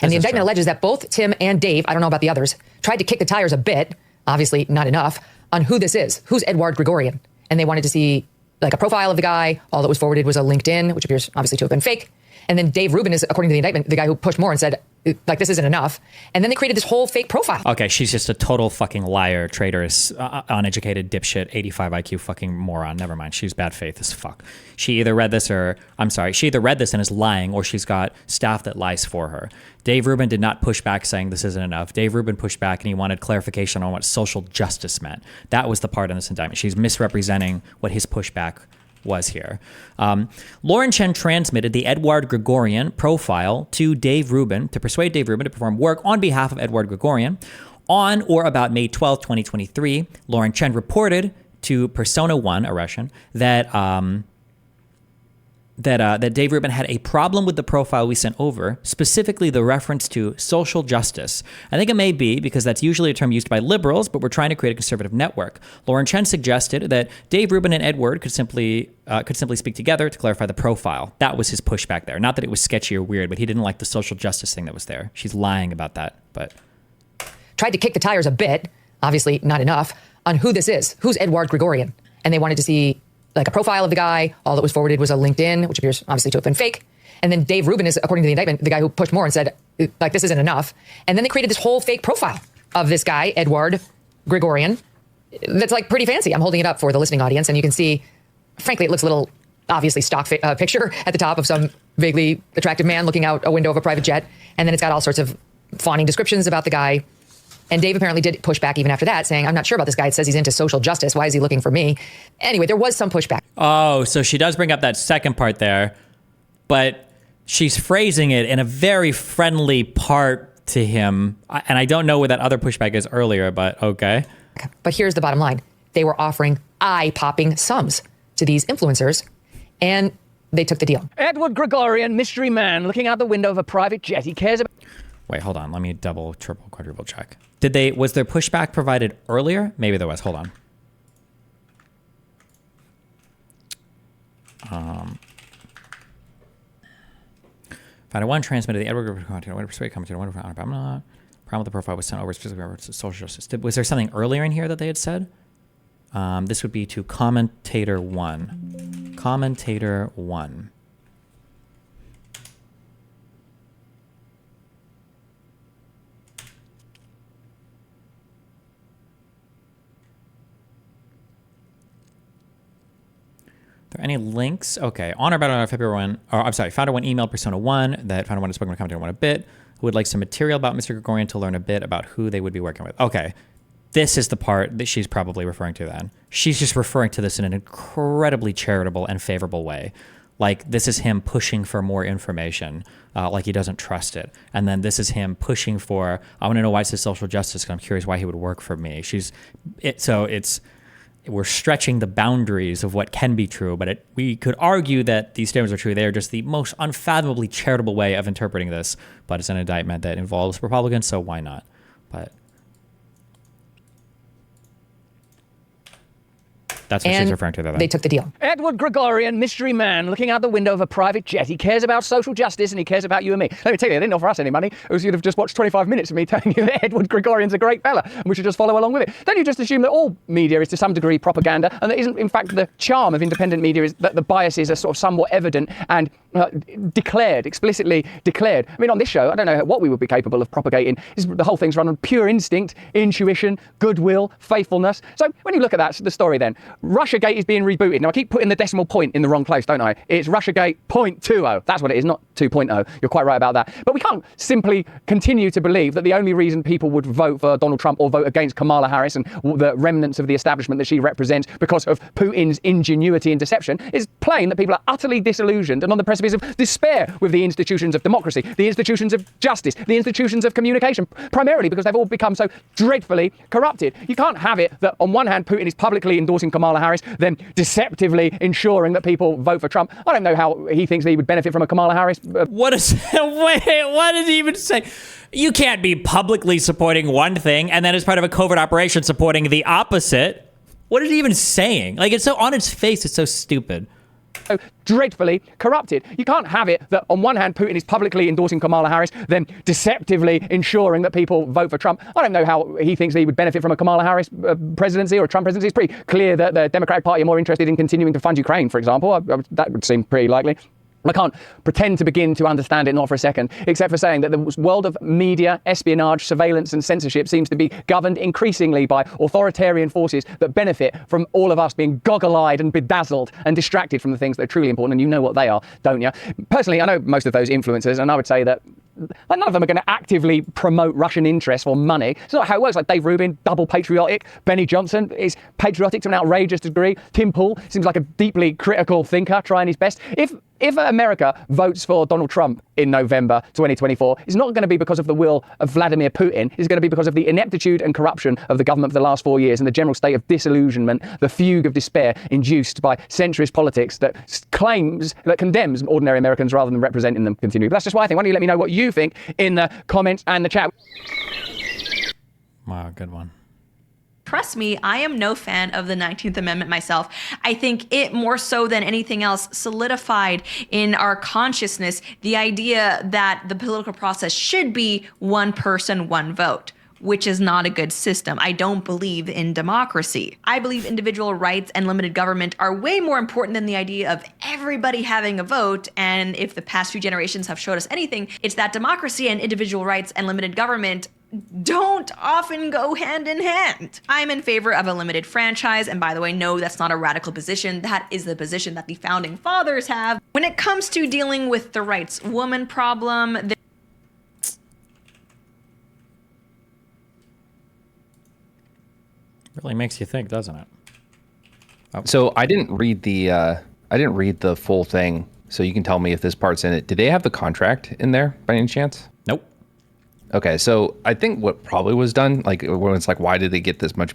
And the indictment alleges that both Tim and Dave, I don't know about the others, tried to kick the tires a bit, obviously not enough, on who this is. Who's Edward Grigorian? And they wanted to see like a profile of the guy. All that was forwarded was a LinkedIn, which appears obviously to have been fake. And then Dave Rubin is, according to the indictment, the guy who pushed more and said, like, this isn't enough. And then they created this whole fake profile. Okay, she's just a total fucking liar, traitorous, uneducated dipshit, 85 IQ fucking moron. Never mind. She's bad faith as fuck. She either read this and is lying, or she's got staff that lies for her. Dave Rubin did not push back saying this isn't enough. Dave Rubin pushed back and he wanted clarification on what social justice meant. That was the part in this indictment. She's misrepresenting what his pushback was here. Lauren Chen transmitted the Edward Grigorian profile to Dave Rubin to persuade Dave Rubin to perform work on behalf of Edward Grigorian. On or about May 12, 2023, Lauren Chen reported to Persona 1, a Russian, that Dave Rubin had a problem with the profile we sent over, specifically the reference to social justice. I think it may be because that's usually a term used by liberals, but we're trying to create a conservative network. Lauren Chen suggested that Dave Rubin and Edward could simply speak together to clarify the profile. That was his pushback there. Not that it was sketchy or weird, but he didn't like the social justice thing that was there. She's lying about that, but tried to kick the tires a bit, obviously not enough, on who this is. Who's Edward Grigorian? And they wanted to see like a profile of the guy. All that was forwarded was a LinkedIn, which appears obviously to have been fake. And then Dave Rubin is, according to the indictment, the guy who pushed more and said, like, this isn't enough. And then they created this whole fake profile of this guy, Edward Grigorian, that's like pretty fancy. I'm holding it up for the listening audience, and you can see, frankly, it looks a little obviously stock picture at the top of some vaguely attractive man looking out a window of a private jet. And then it's got all sorts of fawning descriptions about the guy. And Dave apparently did push back even after that, saying, I'm not sure about this guy. It says he's into social justice. Why is he looking for me? Anyway, there was some pushback. Oh, so she does bring up that second part there, but she's phrasing it in a very friendly part to him. And I don't know what that other pushback is earlier, but okay. But here's the bottom line. They were offering eye-popping sums to these influencers, and they took the deal. Edward Gregorian, mystery man, looking out the window of a private jet. He cares about... Wait, hold on. Let me double, triple, quadruple check. Was their pushback provided earlier? Maybe there was. Hold on. Found one transmitted the Edward Group content. What persuade commented? What I'm not. Problem with the profile was sent over specifically to social justice. Was there something earlier in here that they had said? This would be to commentator 1. Commentator 1. Are there any links? Okay. On or about on February 1, or I'm sorry, Founder 1 emailed Persona 1 that Founder 1 has spoken to Commentator 1 a bit, who would like some material about Mr. Gregorian to learn a bit about who they would be working with. Okay. This is the part that she's probably referring to then. She's just referring to this in an incredibly charitable and favorable way. Like, this is him pushing for more information, like he doesn't trust it. And then this is him pushing for, I want to know why it says social justice, because I'm curious why he would work for me. We're stretching the boundaries of what can be true, but we could argue that these statements are true. They are just the most unfathomably charitable way of interpreting this, but it's an indictment that involves Republicans, so why not? But that's what she's referring to there. They took the deal. Edward Gregorian, mystery man, looking out the window of a private jet. He cares about social justice and he cares about you and me. Let me tell you, they didn't offer us any money. It was you'd have just watched 25 minutes of me telling you that Edward Gregorian's a great fella and we should just follow along with it. Don't you just assume that all media is to some degree propaganda and that isn't, in fact, the charm of independent media is that the biases are sort of somewhat evident and explicitly declared. I mean, on this show, I don't know what we would be capable of propagating. The whole thing's run on pure instinct, intuition, goodwill, faithfulness. So when you look at the story then, Russiagate is being rebooted. Now, I keep putting the decimal point in the wrong place, don't I? It's Russiagate 0.20. That's what it is, not 2.0. You're quite right about that. But we can't simply continue to believe that the only reason people would vote for Donald Trump or vote against Kamala Harris and the remnants of the establishment that she represents because of Putin's ingenuity and deception is plain that people are utterly disillusioned and on the precipice of despair with the institutions of democracy, the institutions of justice, the institutions of communication, primarily because they've all become so dreadfully corrupted. You can't have it that on one hand Putin is publicly endorsing Kamala Harris, then deceptively ensuring that people vote for Trump. I don't know how he thinks that he would benefit from a Kamala Harris. What does he even say? You can't be publicly supporting one thing and then as part of a covert operation supporting the opposite. What is he even saying? Like, it's so on its face, it's so stupid. Dreadfully corrupted. You can't have it that on one hand Putin is publicly endorsing Kamala Harris, then deceptively ensuring that people vote for Trump. I don't know how he thinks that he would benefit from a Kamala Harris presidency or a Trump presidency. It's pretty clear that the Democratic Party are more interested in continuing to fund Ukraine, for example. That would seem pretty likely. I can't pretend to begin to understand it, not for a second, except for saying that the world of media, espionage, surveillance and censorship seems to be governed increasingly by authoritarian forces that benefit from all of us being goggle-eyed and bedazzled and distracted from the things that are truly important, and you know what they are, don't you? Personally, I know most of those influencers, and I would say that none of them are going to actively promote Russian interests for money. It's not how it works. Like Dave Rubin, double patriotic. Benny Johnson is patriotic to an outrageous degree. Tim Pool seems like a deeply critical thinker, trying his best. If America votes for Donald Trump in November 2024, it's not going to be because of the will of Vladimir Putin. It's going to be because of the ineptitude and corruption of the government for the last 4 years and the general state of disillusionment, the fugue of despair induced by centrist politics that condemns ordinary Americans rather than representing them continually. But that's just what I think. Why don't you let me know what you think in the comments and the chat? Wow, good one. Trust me, I am no fan of the 19th Amendment myself. I think it, more so than anything else, solidified in our consciousness the idea that the political process should be one person, one vote, which is not a good system. I don't believe in democracy. I believe individual rights and limited government are way more important than the idea of everybody having a vote. And if the past few generations have showed us anything, it's that democracy and individual rights and limited government don't often go hand in hand. I'm in favor of a limited franchise, and by the way, no, that's not a radical position. That is the position that the founding fathers have. When it comes to dealing with the rights woman problem, really makes you think, doesn't it? Oh. So I didn't read the full thing, so you can tell me if this part's in it. Did they have the contract in there by any chance? Nope. Okay, so I think what probably was done, like when it's like, why did they get this much,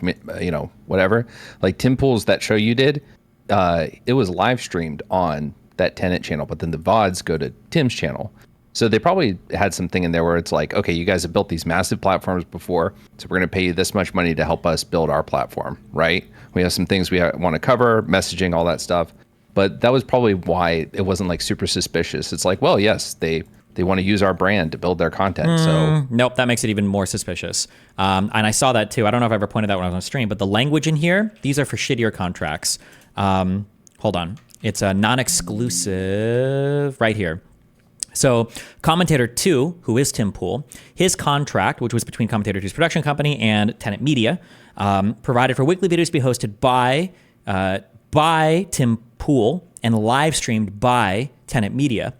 whatever? Like Tim Pool's that show you did, it was live streamed on that Tenet channel, but then the VODs go to Tim's channel. So they probably had something in there where it's like, okay, you guys have built these massive platforms before, so we're going to pay you this much money to help us build our platform, right? We have some things we want to cover, messaging, all that stuff. But that was probably why it wasn't like super suspicious. It's like, well, yes, they want to use our brand to build their content. So nope, that makes it even more suspicious. And I saw that too. I don't know if I ever pointed that when I was on stream, but the language in here, these are for shittier contracts. Hold on. It's a non-exclusive right here. So Commentator 2, who is Tim Pool, his contract, which was between Commentator 2's production company and Tenet Media, provided for weekly videos to be hosted by Tim Pool and live streamed by Tenet Media.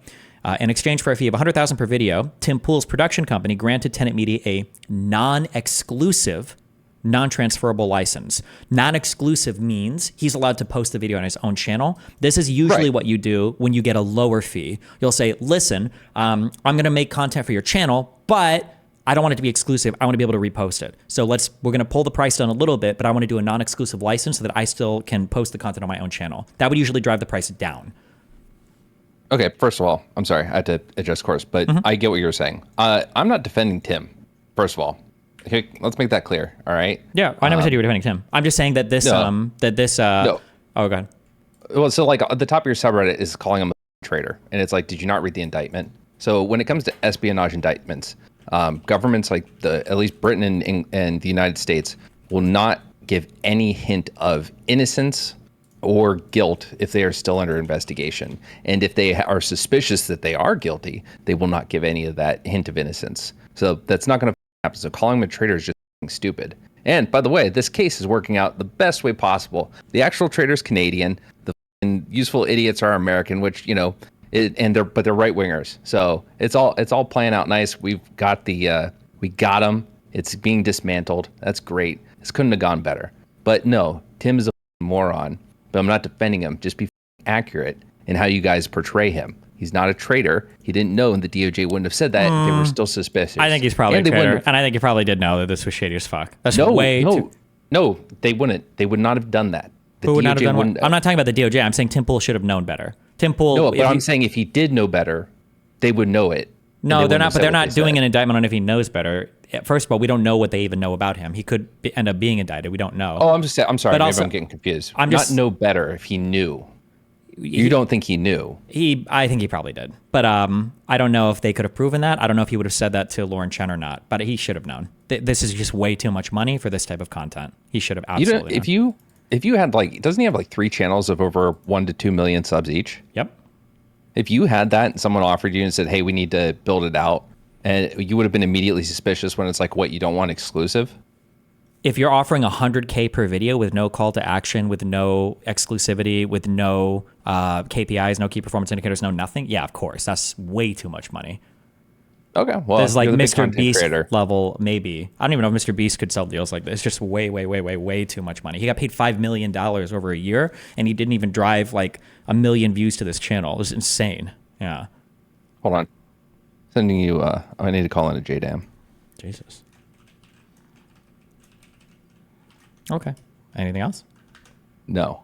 In exchange for a fee of $100,000 per video, Tim Pool's production company granted Tenet Media a non-exclusive, non-transferable license. Non-exclusive means he's allowed to post the video on his own channel. This is usually what you do when you get a lower fee. You'll say, listen, I'm going to make content for your channel, but I don't want it to be exclusive. I want to be able to repost it. So we're going to pull the price down a little bit, but I want to do a non-exclusive license so that I still can post the content on my own channel. That would usually drive the price down. Okay, first of all, I'm sorry, I had to adjust course, but I get what you're saying. I'm not defending Tim, first of all. Okay, let's make that clear, all right? Yeah, I never said you were defending Tim. I'm just saying that this, No. Oh, God. Well, so like at the top of your subreddit is calling him a traitor, and it's like, did you not read the indictment? So when it comes to espionage indictments, governments like at least Britain and the United States will not give any hint of innocence or guilt if they are still under investigation. And if they are suspicious that they are guilty, they will not give any of that hint of innocence. So that's not going to happen. So calling him a traitor is just stupid. And by the way, this case is working out the best way possible. The actual traitor's Canadian. The useful idiots are American, which, but they're right wingers. So it's all playing out nice. We got them. It's being dismantled. That's great. This couldn't have gone better. But no, Tim's a moron. But I'm not defending him. Just be accurate in how you guys portray him. He's not a traitor. He didn't know, and the DOJ wouldn't have said that if they were still suspicious. I think he's probably a traitor, and I think he probably did know that this was shady as fuck. That's No, they wouldn't. They would not have done that. Who would not have done what? I'm not talking about the DOJ. I'm saying Tim Pool should have known better. Tim Pool. No, but I'm saying if he did know better, they would know it. No, they're not. But they're not doing an indictment on if he knows better. First of all, we don't know what they even know about him. He could end up being indicted. We don't know. Oh, I'm sorry. But Maybe also, I'm getting confused. I'm not know better if he knew. You don't think he knew? I think he probably did. But I don't know if they could have proven that. I don't know if he would have said that to Lauren Chen or not. But he should have known. This is just way too much money for this type of content. He should have absolutely known. If you had doesn't he have 3 channels of over 1 to 2 million subs each? Yep. If you had that and someone offered you and said, hey, we need to build it out, and you would have been immediately suspicious when it's like, what, you don't want exclusive? If you're offering $100K per video with no call to action, with no exclusivity, with no KPIs, no key performance indicators, no nothing, yeah, of course. That's way too much money. Okay, well, there's like you're the big Mr. content Beast creator. level, maybe. I don't even know if Mr. Beast could sell deals like this. It's just way too much money. He got paid $5 million over a year, and he didn't even drive like 1 million views to this channel. It was insane. Yeah. Hold on. Sending you, I need to call in a JDAM. Jesus. Okay. Anything else? No.